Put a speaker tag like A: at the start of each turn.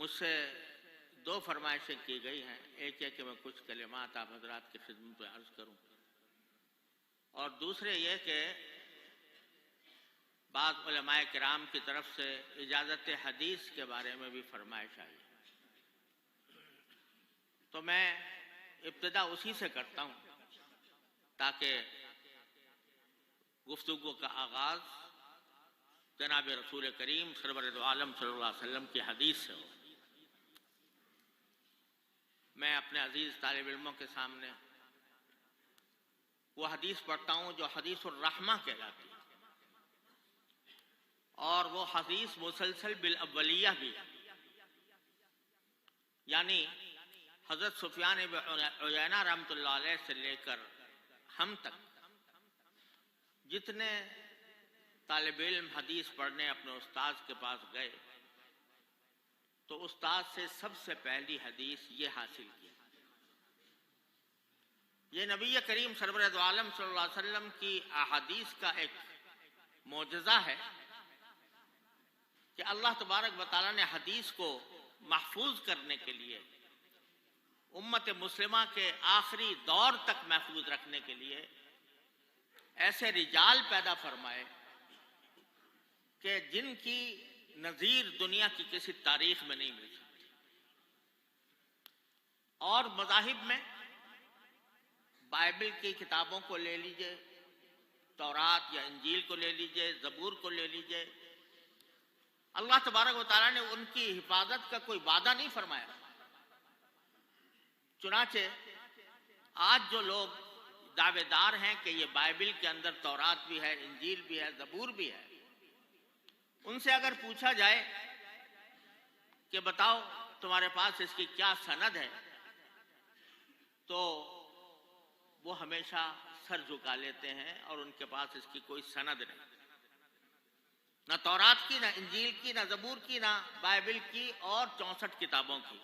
A: मुझसे दो फरमाइशें की गई हैं। एक है कि मैं कुछ कलिमात आप हजरात की खिदमत में अर्ज़ करूं, और दूसरे ये कि बाज़ उलमाए किराम की तरफ से इजाज़त हदीस के बारे में भी फरमाइश आई। तो मैं इब्तिदा उसी से करता हूँ ताकि गुफ्तगू का आगाज़ जनाब रसूल करीम सरवर आलम सल्लल्लाहु अलैहि वसल्लम की हदीस से हो। मैं अपने अजीज़ तालिब इल्मों के सामने वो हदीस पढ़ता हूँ जो हदीसुर रहमा कहलाती है, और वो हदीस मुसलसल बिल अव्वलिया भी है। यानी हज़रत सुफियान इब्न उयैना रहमतुल्लाह अलैह से लेकर हम तक जितने तालिब इल्म हदीस पढ़ने अपने उस्ताद के पास गए, तो उस्ताद से सबसे पहली हदीस ये हासिल की। ये नबी करीम सरवर आलम सल्लल्लाहु अलैहि वसल्लम की अहादीस का एक मोजज़ा है कि अल्लाह तबारक व तआला ने हदीस को महफूज करने के लिए, उम्मत मुस्लिमा के आखिरी दौर तक महफूज रखने के लिए ऐसे रिजाल पैदा फरमाए कि जिनकी नज़ीर दुनिया की किसी तारीख में नहीं मिल सकती। और मज़ाहिब में बाइबल की किताबों को ले लीजिए, तौरात या इंजील को ले लीजिए, ज़बूर को ले लीजिए, अल्लाह तबारक व तआला ने उनकी हिफाजत का कोई वादा नहीं फरमाया। चुनाचे आज जो लोग दावेदार हैं कि ये बाइबल के अंदर तौरात भी है, इंजील भी है, ज़बूर भी है, उनसे अगर पूछा जाए कि बताओ तुम्हारे पास इसकी क्या सनद है, तो वो हमेशा सर झुका लेते हैं और उनके पास इसकी कोई सनद नहीं, ना तौरात की, ना इंजील की, ना ज़बूर की, ना बाइबल की और 64 किताबों की।